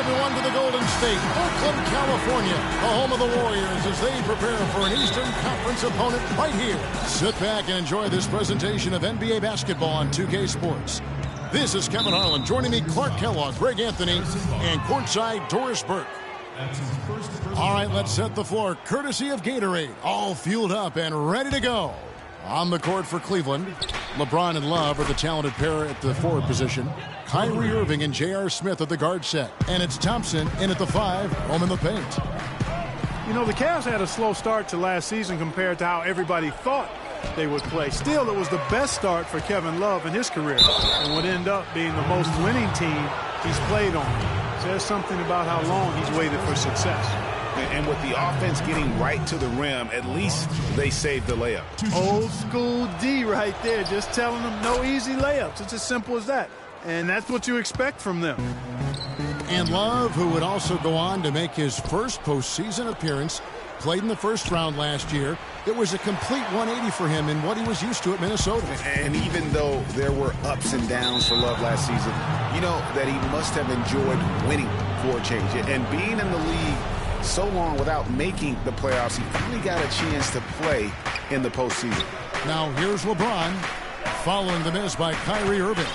everyone to the Golden State, Oakland, California, the home of the Warriors as they prepare for an Eastern Conference opponent right here. Sit back and enjoy this presentation of NBA basketball on 2K Sports. This is Kevin Harlan. Joining me, Clark Kellogg, Greg Anthony, and courtside, Doris Burke. All right, let's set the floor. Courtesy of Gatorade, all fueled up and ready to go. On the court for Cleveland, LeBron and Love are the talented pair at the forward position. Kyrie Irving and J.R. Smith at the guard set. And it's Thompson in at the 5, home in the paint. You know, the Cavs had a slow start to last season compared to how everybody thought they would play. Still, it was the best start for Kevin Love in his career and would end up being the most winning team he's played on. Says something about how long he's waited for success. And with the offense getting right to the rim, at least they saved the layup. Old school D right there, just telling them no easy layups. It's as simple as that. And that's what you expect from them. And Love, who would also go on to make his first postseason appearance, played in the first round last year. It was a complete 180 for him in what he was used to at Minnesota. And even though there were ups and downs for Love last season, you know that he must have enjoyed winning for a change. And being in the league so long without making the playoffs, he finally got a chance to play in the postseason. Now here's LeBron following the miss by Kyrie Irving.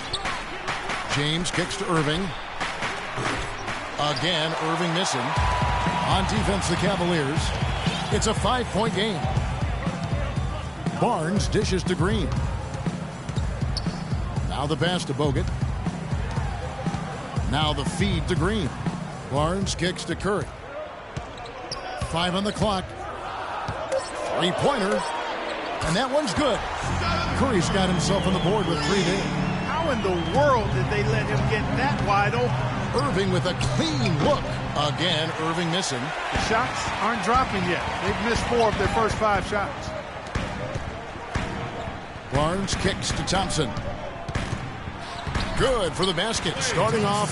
James kicks to Irving. Again, Irving missing. On defense, the Cavaliers. It's a 5-point game. Barnes dishes to Green. Now the pass to Bogut. Now the feed to Green. Barnes kicks to Curry. 5 on the clock. 3-pointer. And that one's good. Curry's got himself on the board with 3 there. How in the world did they let him get that wide open? Irving with a clean look. Again, Irving missing. The shots aren't dropping yet. They've missed 4 of their first 5 shots. Barnes kicks to Thompson. Good for the basket. Starting off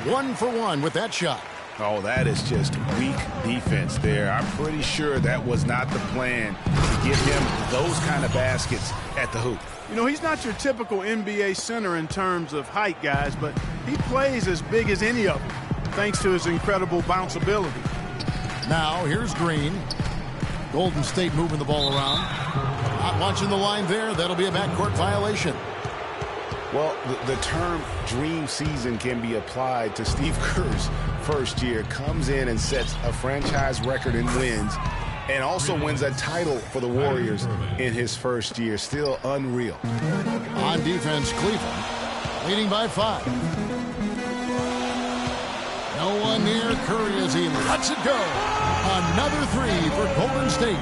1 for 1 with that shot. Oh, that is just weak defense there. I'm pretty sure that was not the plan to give him those kind of baskets at the hoop. You know, he's not your typical NBA center in terms of height, guys, but he plays as big as any of them, thanks to his incredible bounce ability. Now, here's Green. Golden State moving the ball around. Not launching the line there. That'll be a backcourt violation. Well, the term dream season can be applied to Steve Kerr's first year. Comes in and sets a franchise record in wins and also wins a title for the Warriors in his first year. Still unreal. On defense, Cleveland leading by 5. No one near Curry as he lets it go. Another 3 for Golden State.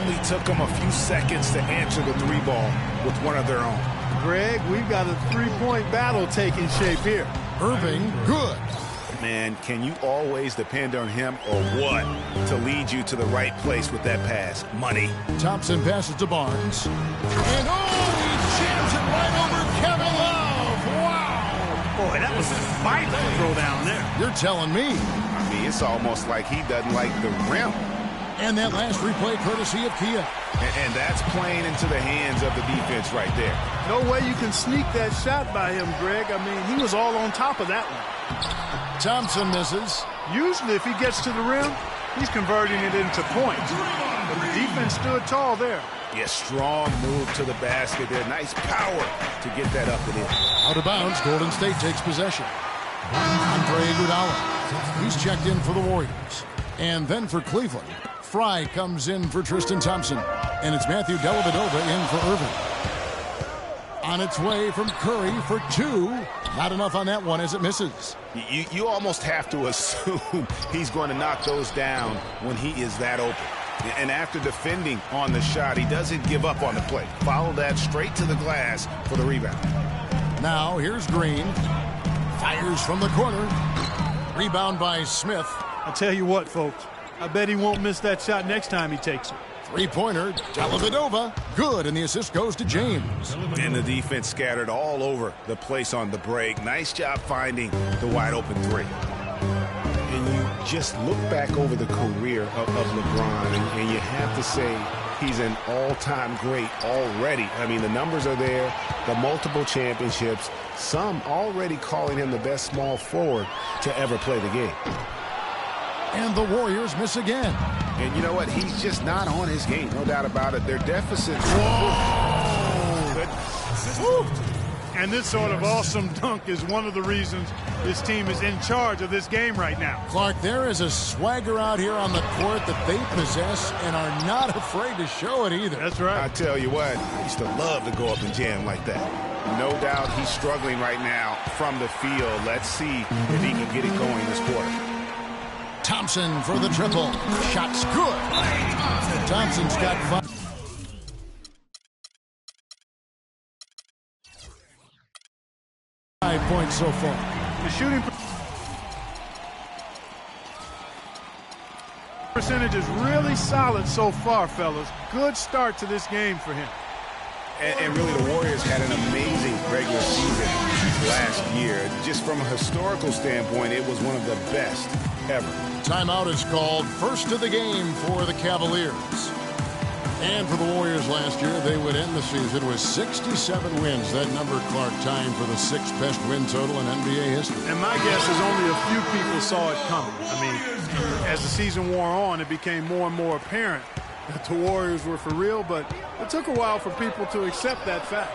Only took them a few seconds to answer the 3 ball with one of their own. Greg, we've got a 3-point battle taking shape here. Irving, good. Man, can you always depend on him or what to lead you to the right place with that pass? Money. Thompson passes to Barnes. And he jams it right over Kevin Love. Wow. Boy, that was a violent throw down there. You're telling me. I mean, it's almost like he doesn't like the rim. And that last replay courtesy of Kia. And that's playing into the hands of the defense right there. No way you can sneak that shot by him, Greg. I mean, he was all on top of that one. Thompson misses. Usually, if he gets to the rim, he's converting it into points. But the defense stood tall there. Yeah, strong move to the basket there. Nice power to get that up and in. Out of bounds, Golden State takes possession. Andre Iguodala. He's checked in for the Warriors. And then for Cleveland, Fry comes in for Tristan Thompson. And it's Matthew Dellavedova in for Irving. On its way from Curry for 2. Not enough on that one as it misses. You almost have to assume he's going to knock those down when he is that open. And after defending on the shot, he doesn't give up on the play. Follow that straight to the glass for the rebound. Now here's Green. Fires from the corner. Rebound by Smith. I'll tell you what, folks. I bet he won't miss that shot next time he takes it. 3-pointer, Dellavedova. Good, and the assist goes to James. And the defense scattered all over the place on the break. Nice job finding the wide-open 3. And you just look back over the career of LeBron, and you have to say He's an all-time great already. I mean, the numbers are there, the multiple championships, some already calling him the best small forward to ever play the game. And the Warriors miss again. And you know what? He's just not on his game, no doubt about it. Their deficits. Whoa! And this sort of awesome dunk is one of the reasons this team is in charge of this game right now. Clark, there is a swagger out here on the court that they possess and are not afraid to show it either. That's right. I tell you what, I used to love to go up and jam like that. No doubt he's struggling right now from the field. Let's see if he can get it going this quarter. Thompson for the triple. Shot's good. Thompson's got 5. 5 points so far. The shooting percentage is really solid so far, fellas. Good start to this game for him. And really, the Warriors had an amazing regular season last year. Just from a historical standpoint, it was one of the best ever. Timeout is called. First of the game for the Cavaliers. And for the Warriors last year, they would end the season with 67 wins. That number, Clark, tying for the 6th best win total in NBA history. And my guess is only a few people saw it coming. I mean, as the season wore on, it became more and more apparent that the Warriors were for real, but it took a while for people to accept that fact.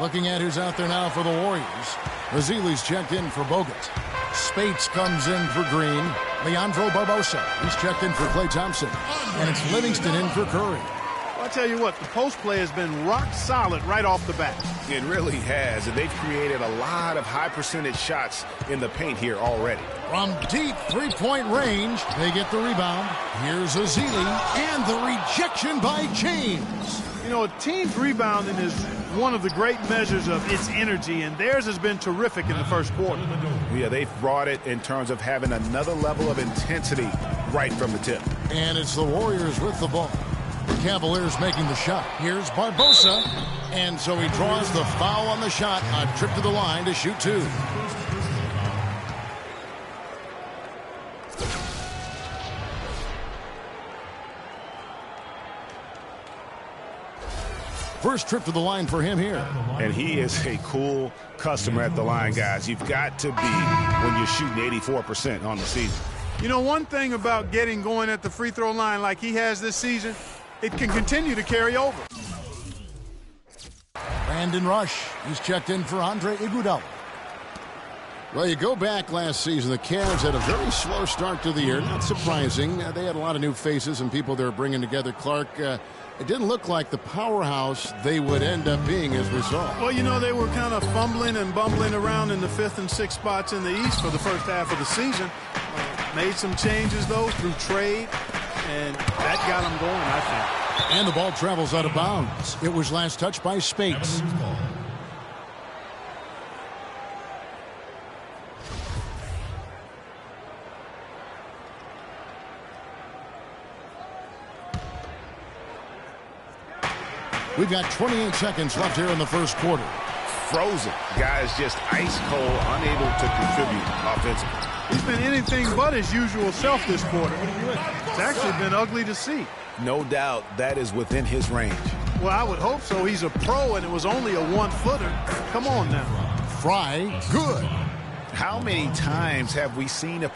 Looking at who's out there now for the Warriors. Ezeli's checked in for Bogut. Spates comes in for Green. Leandro Barbosa. He's checked in for Klay Thompson. And it's Livingston in for Curry. I'll tell you what, the post play has been rock solid right off the bat. It really has, and they've created a lot of high percentage shots in the paint here already. From deep three-point range, they get the rebound. Here's Ezeli, and the rejection by James. You know, a team's rebounding is one of the great measures of its energy, and theirs has been terrific in the first quarter. Yeah, they've brought it in terms of having another level of intensity right from the tip. And it's the Warriors with the ball. The Cavaliers making the shot. Here's Barbosa. And so he draws the foul on the shot. A trip to the line to shoot 2. First trip to the line for him here. And he is a cool customer at the line, guys. You've got to be when you're shooting 84% on the season. You know, one thing about getting going at the free throw line like he has this season, it can continue to carry over. Brandon Rush. He's checked in for Andre Iguodala. Well, you go back last season, the Cavs had a very slow start to the year. Not surprising. They had a lot of new faces and people they were bringing together. Clark, it didn't look like the powerhouse they would end up being as we saw. Well, you know, they were kind of fumbling and bumbling around in the 5th and 6th spots in the East for the first half of the season. Made some changes, though, through trade, and that got them going, I think. And the ball travels out of bounds. It was last touched by Spates. We've got 28 seconds left here in the first quarter. Frozen. Guys just ice cold, unable to contribute offensively. He's been anything but his usual self this quarter. It's actually been ugly to see. No doubt that is within his range. Well, I would hope so. He's a pro, and it was only a one-footer. Come on now. Fry, good. How many times have we seen a